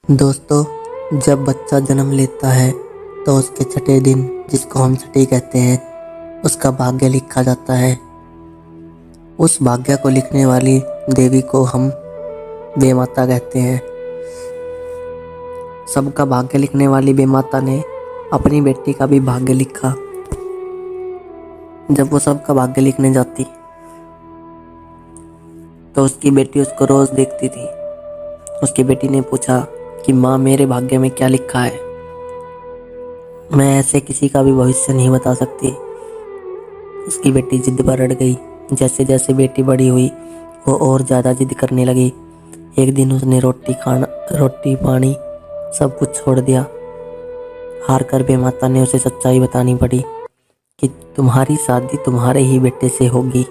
दोस्तों, जब बच्चा जन्म लेता है तो उसके छठे दिन, जिसको हम छठी कहते हैं, उसका भाग्य लिखा जाता है। उस भाग्य को लिखने वाली देवी को हम बेमाता कहते हैं। सबका भाग्य लिखने वाली बेमाता ने अपनी बेटी का भी भाग्य लिखा। जब वो सबका भाग्य लिखने जाती तो उसकी बेटी उसको रोज देखती थी। उसकी बेटी ने पूछा कि माँ, मेरे भाग्य में क्या लिखा है? मैं ऐसे किसी का भी भविष्य नहीं बता सकती। उसकी बेटी जिद पर अड़ गई। जैसे जैसे बेटी बड़ी हुई वो और ज़्यादा जिद करने लगी। एक दिन उसने रोटी पानी सब कुछ छोड़ दिया। हार कर बेमाता ने उसे सच्चाई बतानी पड़ी कि तुम्हारी शादी तुम्हारे ही बेटे से होगी।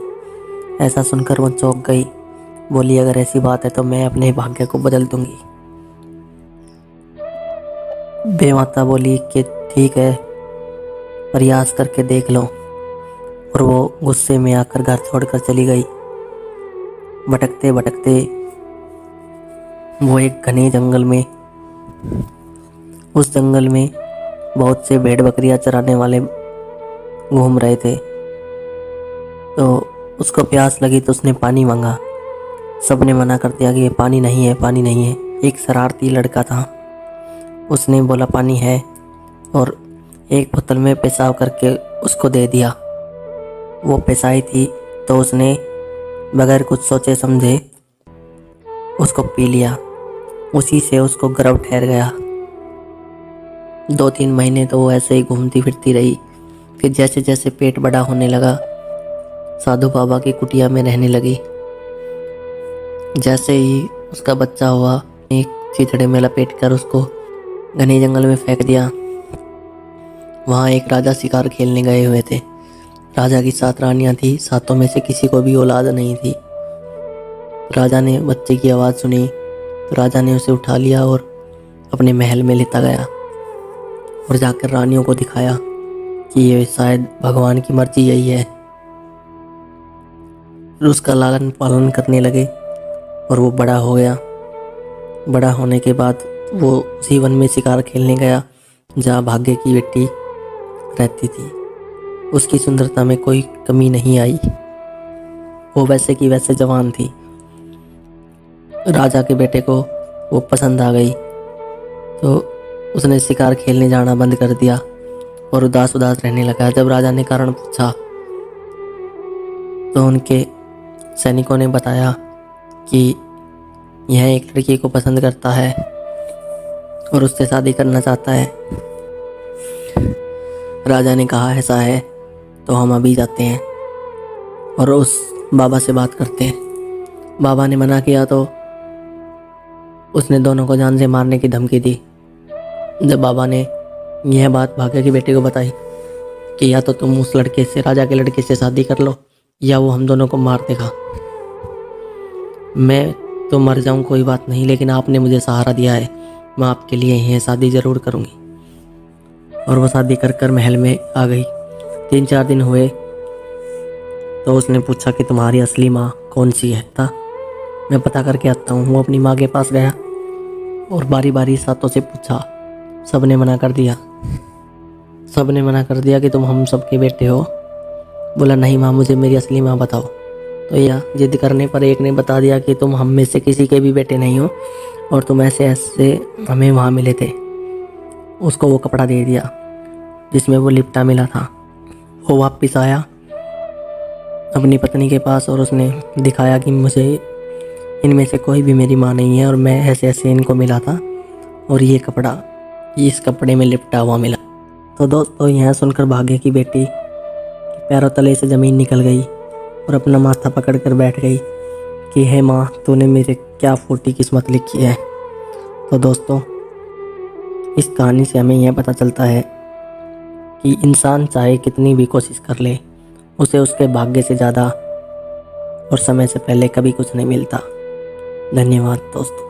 ऐसा सुनकर वो चौंक गई। बोली, अगर ऐसी बात है तो मैं अपने भाग्य को बदल दूंगी। बेमाता बोली कि ठीक है, प्रयास करके देख लो। और वो गुस्से में आकर घर छोड़कर चली गई। भटकते भटकते वो एक घने जंगल में, उस जंगल में बहुत से भेड़ बकरियां चराने वाले घूम रहे थे। तो उसको प्यास लगी तो उसने पानी मांगा। सबने मना कर दिया कि ये पानी नहीं है, पानी नहीं है। एक शरारती लड़का था, उसने बोला पानी है, और एक बोतल में पेशाब करके उसको दे दिया। वो पेशाई थी तो उसने बगैर कुछ सोचे समझे उसको पी लिया। उसी से उसको गर्व ठहर गया। 2-3 महीने तो वो ऐसे ही घूमती फिरती रही। फिर जैसे जैसे पेट बड़ा होने लगा, साधु बाबा की कुटिया में रहने लगी। जैसे ही उसका बच्चा हुआ, एक चिथड़े में लपेट कर उसको घने जंगल में फेंक दिया। वहाँ एक राजा शिकार खेलने गए हुए थे। राजा की 7 रानियां थी। 7 में से किसी को भी औलाद नहीं थी। राजा ने बच्चे की आवाज़ सुनी तो राजा ने उसे उठा लिया और अपने महल में लेता गया और जाकर रानियों को दिखाया कि ये शायद भगवान की मर्जी यही है। फिर उसका लालन पालन करने लगे और वो बड़ा हो गया। बड़ा होने के बाद वो उसी वन में शिकार खेलने गया जहाँ भाग्य की बेटी रहती थी। उसकी सुंदरता में कोई कमी नहीं आई। वो वैसे की वैसे जवान थी। राजा के बेटे को वो पसंद आ गई तो उसने शिकार खेलने जाना बंद कर दिया और उदास उदास रहने लगा। जब राजा ने कारण पूछा तो उनके सैनिकों ने बताया कि यह एक लड़की को पसंद करता है और उससे शादी करना चाहता है। राजा ने कहा, ऐसा है तो हम अभी जाते हैं और उस बाबा से बात करते हैं। बाबा ने मना किया तो उसने दोनों को जान से मारने की धमकी दी। जब बाबा ने यह बात भाग्य की बेटी को बताई कि या तो तुम उस लड़के से, राजा के लड़के से शादी कर लो, या वो हम दोनों को मार देगा। मैं तो मर जाऊं कोई बात नहीं, लेकिन आपने मुझे सहारा दिया है, मैं आपके लिए यह शादी ज़रूर करूंगी। और वो शादी कर कर महल में आ गई। 3-4 दिन हुए तो उसने पूछा कि तुम्हारी असली माँ कौन सी है? था, मैं पता करके आता हूँ। वो अपनी माँ के पास गया और बारी बारी सातों से पूछा। सबने मना कर दिया। सबने मना कर दिया कि तुम हम सबके बेटे हो। बोला, नहीं माँ, मुझे मेरी असली माँ बताओ। तो यह जिद करने पर एक ने बता दिया कि तुम हम में से किसी के भी बेटे नहीं हो और तुम ऐसे ऐसे हमें वहाँ मिले थे। उसको वो कपड़ा दे दिया जिसमें वो लिपटा मिला था। वो वापस आया अपनी पत्नी के पास और उसने दिखाया कि मुझे इनमें से कोई भी मेरी माँ नहीं है और मैं ऐसे ऐसे इनको मिला था और ये कपड़ा इस कपड़े में लिपटा हुआ मिला। तो दोस्तों, यह सुनकर भाग्य की बेटी पैरों तले से ज़मीन निकल गई और अपना माथा पकड़ कर बैठ गई कि हे माँ, तूने मेरे क्या फूटी किस्मत लिखी है। तो दोस्तों, इस कहानी से हमें यह पता चलता है कि इंसान चाहे कितनी भी कोशिश कर ले, उसे उसके भाग्य से ज़्यादा और समय से पहले कभी कुछ नहीं मिलता। धन्यवाद दोस्तों।